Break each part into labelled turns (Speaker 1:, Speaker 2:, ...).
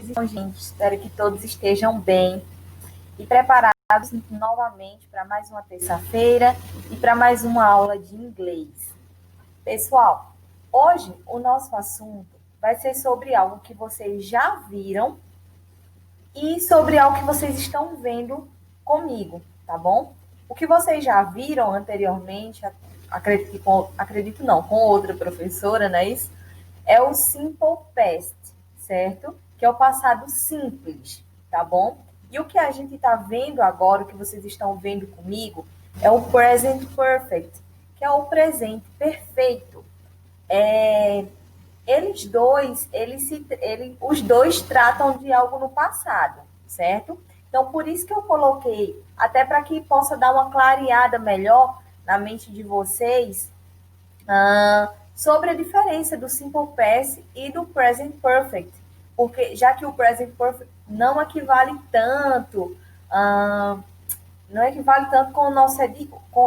Speaker 1: Então, gente, espero que todos estejam bem e preparados novamente para mais uma terça-feira e para mais uma aula de inglês. Pessoal, hoje o nosso assunto vai ser sobre algo que vocês já viram e sobre algo que vocês estão vendo comigo, tá bom? O que vocês já viram anteriormente, acredito não, com outra professora, não é isso? É o simple past, certo? Que é o passado simples, tá bom? E o que a gente está vendo agora, o que vocês estão vendo comigo, é o present perfect, que é o presente perfeito. Os dois tratam de algo no passado, certo? Então, por isso que eu coloquei, até para que possa dar uma clareada melhor na mente de vocês, sobre a diferença do Simple Past e do Present Perfect, porque já que o Present Perfect não equivale tanto, não equivale tanto com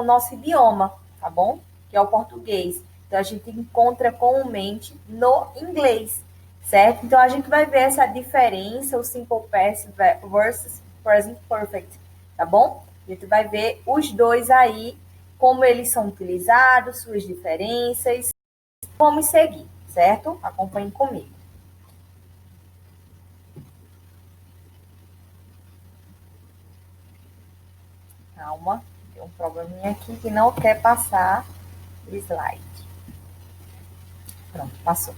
Speaker 1: o nosso idioma, tá bom? Que é o português. Então a gente encontra comumente no inglês, certo? Então a gente vai ver essa diferença, o Simple Past versus Present Perfect, tá bom? A gente vai ver os dois aí, como eles são utilizados, suas diferenças. Vamos seguir, certo? Acompanhe comigo. Calma, tem um probleminha aqui que não quer passar o slide. Pronto, passou.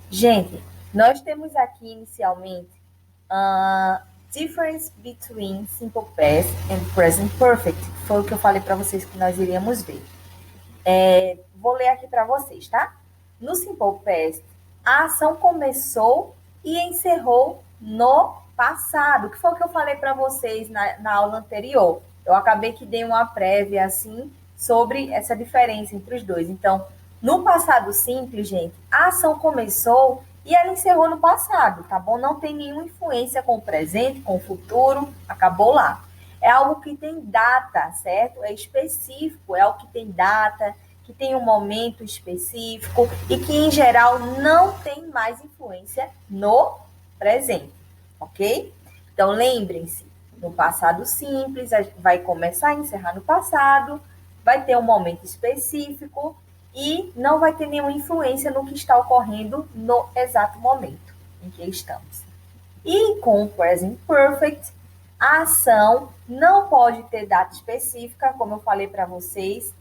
Speaker 1: Gente, nós temos aqui inicialmente difference between simple past and present perfect. Foi o que eu falei para vocês que nós iríamos ver. Vou ler aqui para vocês, tá? No simple past, a ação começou e encerrou no passado, que foi o que eu falei para vocês na aula anterior. Eu acabei que dei uma prévia assim sobre essa diferença entre os dois. Então, no passado simples, gente, a ação começou e ela encerrou no passado, tá bom? Não tem nenhuma influência com o presente, com o futuro, acabou lá. É algo que tem data, certo? É específico, é algo que tem data, que tem um momento específico e que, em geral, não tem mais influência no presente, ok? Então, lembrem-se, no passado simples, vai começar e encerrar no passado, vai ter um momento específico e não vai ter nenhuma influência no que está ocorrendo no exato momento em que estamos. E com o present perfect, a ação não pode ter data específica, como eu falei para vocês,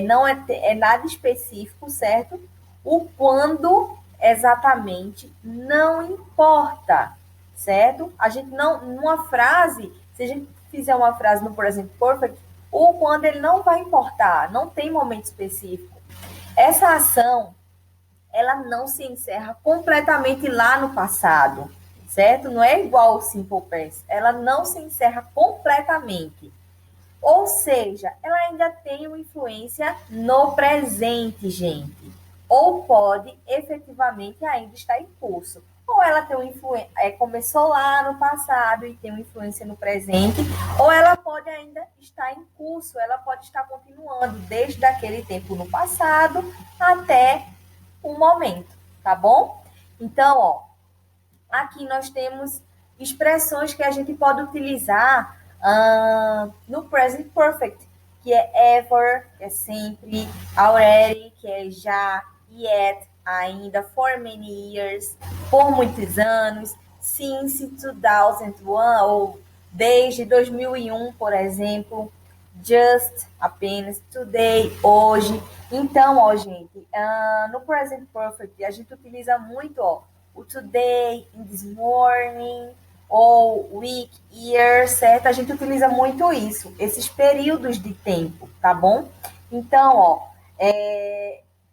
Speaker 1: não é nada específico, certo? O quando exatamente não importa, certo? A gente não, numa frase, se a gente fizer uma frase no present perfect, o quando ele não vai importar, não tem momento específico. Essa ação, ela não se encerra completamente lá no passado, certo? Não é igual ao Simple Past, ela não se encerra completamente. Ou seja, ela ainda tem uma influência no presente, gente. Ou pode efetivamente ainda estar em curso. Ou ela tem uma influência, começou lá no passado e tem uma influência no presente, ou ela pode ainda estar em curso, ela pode estar continuando desde aquele tempo no passado até um momento, tá bom? Então, ó, aqui nós temos expressões que a gente pode utilizar no present perfect, que é ever, que é sempre, already, que é já, yet, ainda, for many years, por muitos anos, since 2001, ou desde 2001, por exemplo, just, apenas, today, hoje. Então, ó, gente, no present perfect, a gente utiliza muito, ó, o today, in this morning, ou week, year, certo? A gente utiliza muito isso, esses períodos de tempo, tá bom? Então, ó,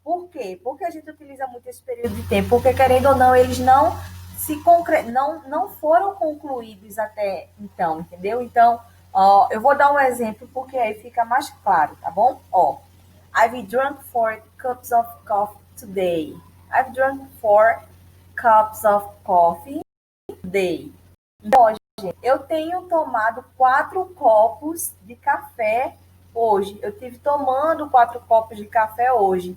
Speaker 1: por quê? Porque a gente utiliza muito esse período de tempo, porque querendo ou não, eles não foram concluídos até então, entendeu? Então, ó, eu vou dar um exemplo porque aí fica mais claro, tá bom? Ó, I've drunk 4 cups of coffee today. I've drunk 4 cups of coffee today. Então, gente, eu tenho tomado 4 copos de café hoje. Eu tive tomando 4 copos de café hoje.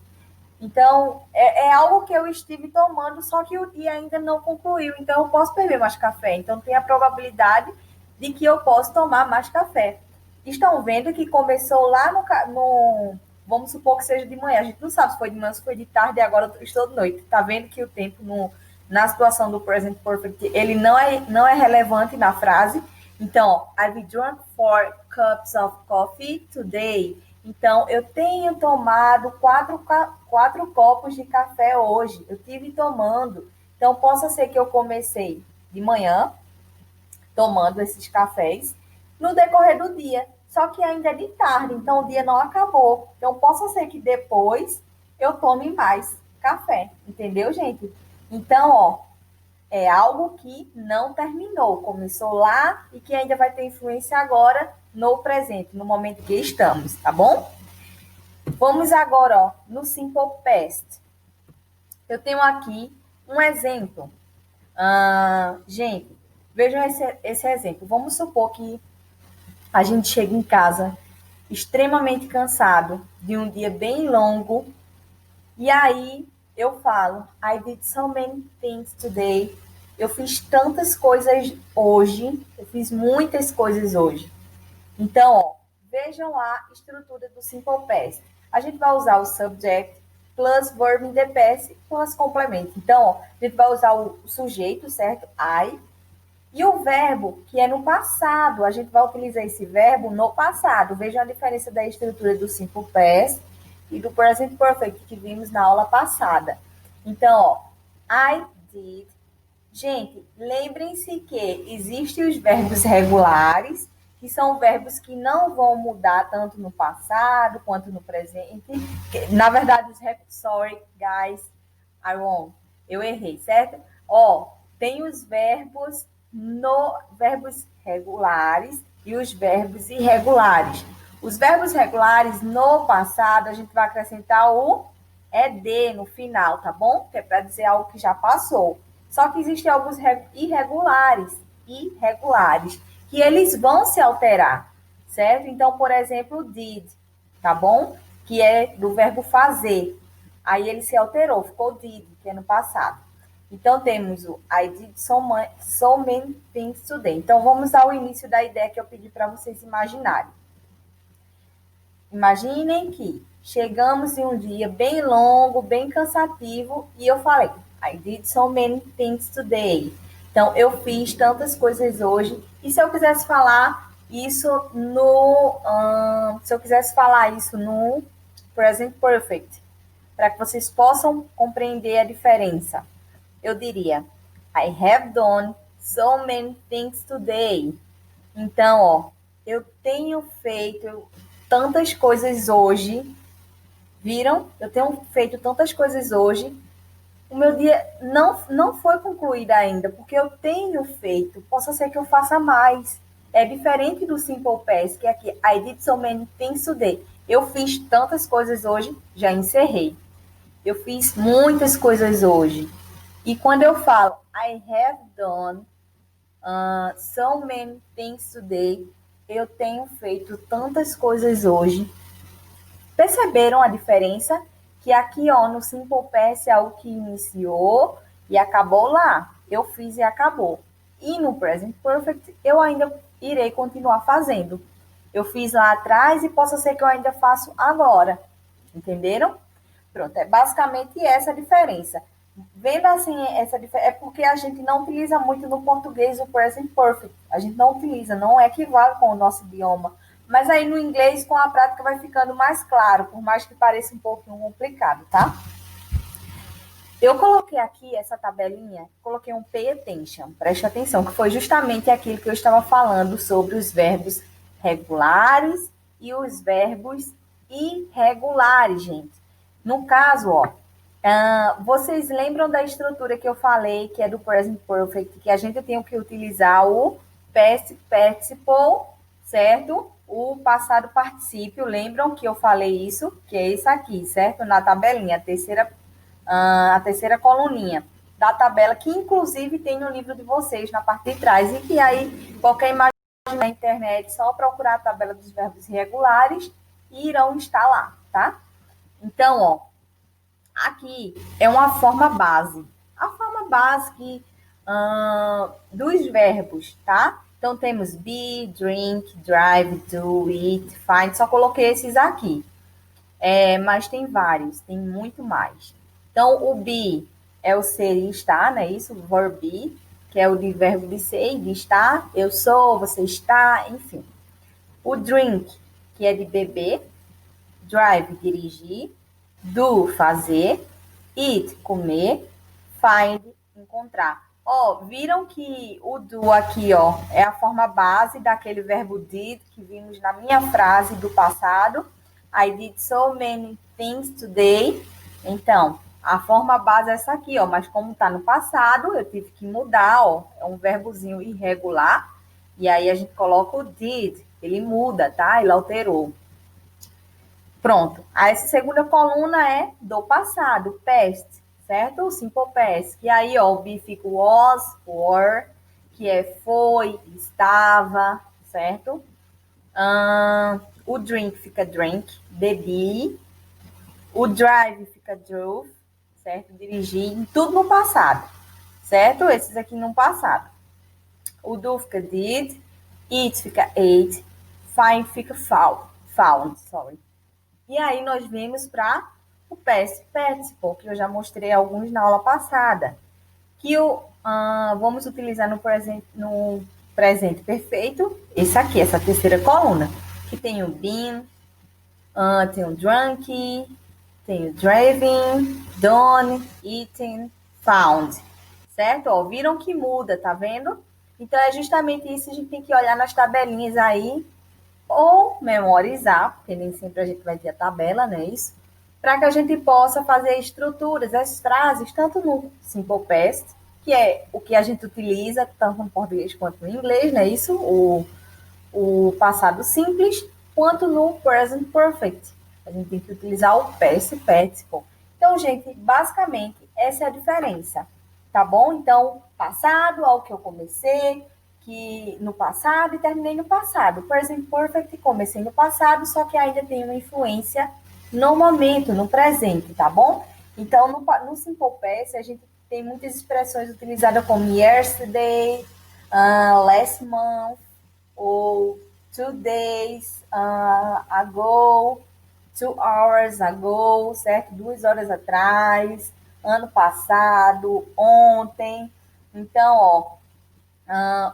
Speaker 1: Então, é algo que eu estive tomando, só que o dia ainda não concluiu. Então, eu posso beber mais café. Então, tem a probabilidade de que eu possa tomar mais café. Estão vendo que começou lá no vamos supor que seja de manhã. A gente não sabe se foi de manhã, se foi de tarde, e agora eu estou de noite. Está vendo que o tempo na situação do present perfect, ele não é relevante na frase. Então, I've drunk 4 cups of coffee today. Então, eu tenho tomado quatro copos de café hoje. Eu tive tomando. Então, possa ser que eu comecei de manhã, tomando esses cafés, no decorrer do dia. Só que ainda é de tarde, então o dia não acabou. Então, possa ser que depois eu tome mais café. Entendeu, gente? Então, ó, é algo que não terminou. Começou lá e que ainda vai ter influência agora no presente, no momento que estamos, tá bom? Vamos agora, ó, no Simple Past. Eu tenho aqui um exemplo. Gente, vejam esse exemplo. Vamos supor que a gente chega em casa extremamente cansado de um dia bem longo e aí eu falo, I did so many things today. Eu fiz tantas coisas hoje, eu fiz muitas coisas hoje. Então, ó, vejam a estrutura do Simple Past. A gente vai usar o subject plus verb in the past plus complemento. Então, ó, a gente vai usar o sujeito, certo? I. E o verbo, que é no passado. A gente vai utilizar esse verbo no passado. Vejam a diferença da estrutura do Simple Past e do Present Perfect que vimos na aula passada. Então, ó, I did. Gente, lembrem-se que existem os verbos regulares, que são verbos que não vão mudar tanto no passado quanto no presente. Na verdade, sorry, guys, I won't. Eu errei, certo? Ó, tem os verbos verbos regulares e os verbos irregulares. Os verbos regulares no passado, a gente vai acrescentar o ed no final, tá bom? Que é para dizer algo que já passou. Só que existem alguns irregulares, que eles vão se alterar, certo? Então, por exemplo, did, tá bom? Que é do verbo fazer. Aí ele se alterou, ficou did, que é no passado. Então, temos o I did so many things today. Então, vamos ao início da ideia que eu pedi para vocês imaginarem. Imaginem que chegamos em um dia bem longo, bem cansativo, e eu falei, I did so many things today. Então, eu fiz tantas coisas hoje. E se eu quisesse falar isso no present perfect, para que vocês possam compreender a diferença, eu diria, I have done so many things today. Então, ó, eu tenho feito tantas coisas hoje. Viram? Eu tenho feito tantas coisas hoje. O meu dia não foi concluído ainda, porque eu tenho feito. Possa ser que eu faça mais. É diferente do Simple Past, que é aqui, I did so many things today. Eu fiz tantas coisas hoje, já encerrei. Eu fiz muitas coisas hoje. E quando eu falo, I have done so many things today, eu tenho feito tantas coisas hoje. Perceberam a diferença? Que aqui, ó, no Simple Past é algo que iniciou e acabou lá. Eu fiz e acabou. E no Present Perfect, eu ainda irei continuar fazendo. Eu fiz lá atrás e possa ser que eu ainda faço agora. Entenderam? Pronto, é basicamente essa a diferença. Vendo assim, essa diferença, é porque a gente não utiliza muito no português o Present Perfect. A gente não utiliza, não equivale com o nosso idioma. Mas aí no inglês, com a prática, vai ficando mais claro, por mais que pareça um pouquinho complicado, tá? Eu coloquei aqui essa tabelinha, coloquei um pay attention, preste atenção, que foi justamente aquilo que eu estava falando sobre os verbos regulares e os verbos irregulares, gente. No caso, ó, vocês lembram da estrutura que eu falei, que é do present perfect, que a gente tem que utilizar o past participle, certo? O passado particípio, lembram que eu falei isso? Que é isso aqui, certo? Na tabelinha, a terceira coluninha da tabela, que inclusive tem no livro de vocês, na parte de trás, e que aí qualquer imagem na internet, só procurar a tabela dos verbos irregulares e irão estar lá, tá? Então, ó, Aqui é uma forma base. A forma base dos verbos, tá? Então temos be, drink, drive, do, eat, find. Só coloquei esses aqui. Mas tem vários, tem muito mais. Então, o be é o ser e estar, né? Isso, o verb be, que é o de verbo de ser e de estar. Eu sou, você está, enfim. O drink, que é de beber. Drive, dirigir. Do, fazer. Eat, comer. Find, encontrar. Ó, viram que o do aqui, ó, é a forma base daquele verbo did que vimos na minha frase do passado. I did so many things today. Então, a forma base é essa aqui, ó, mas como tá no passado, eu tive que mudar, ó, é um verbozinho irregular. E aí a gente coloca o did, ele muda, tá? Ele alterou. Pronto. Aí essa segunda coluna é do passado, past, certo? O simple past. Que aí, ó, o be fica o was, were, que é foi, estava, certo? O drink fica drank, bebi. O drive fica drove, certo? Dirigir, tudo no passado, certo? Esses aqui no passado. O do fica did, eat fica ate, find fica found, sorry. E aí nós vemos para o past participle, que eu já mostrei alguns na aula passada, que vamos utilizar no presente perfeito, esse aqui, essa terceira coluna, que tem o been, tem o drunk, tem o driving, done, eaten, found, certo? Ó, viram que muda, tá vendo? Então é justamente isso, a gente tem que olhar nas tabelinhas aí ou memorizar, porque nem sempre a gente vai ter a tabela, não é isso? Para que a gente possa fazer estruturas, as frases, tanto no Simple Past, que é o que a gente utiliza tanto no português quanto no inglês, não é isso? O passado simples, quanto no Present Perfect. A gente tem que utilizar o Past Participle. Então, gente, basicamente, essa é a diferença, tá bom? Então, passado, ao que eu comecei, que no passado e terminei no passado. Present Perfect, comecei no passado, só que ainda tem uma influência no momento, no presente, tá bom? Então, no Simple Past, a gente tem muitas expressões utilizadas como yesterday, last month, ou 2 days ago, 2 hours ago, certo? 2 horas atrás, ano passado, ontem. Então, ó,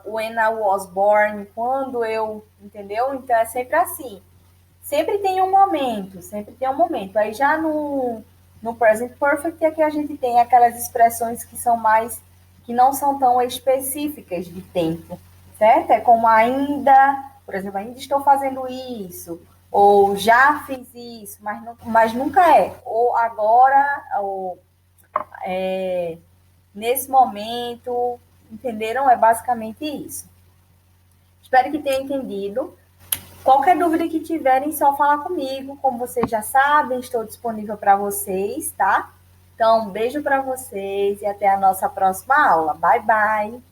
Speaker 1: when I was born, quando eu, entendeu? Então é sempre assim. Sempre tem um momento, sempre tem um momento. Aí já no present perfect é que a gente tem aquelas expressões que são mais, que não são tão específicas de tempo, certo? É como ainda, por exemplo, ainda estou fazendo isso, ou já fiz isso, mas nunca é. Ou agora, ou nesse momento, entenderam? É basicamente isso. Espero que tenham entendido. Qualquer dúvida que tiverem, só falar comigo. Como vocês já sabem, estou disponível para vocês, tá? Então, um beijo para vocês e até a nossa próxima aula. Bye, bye!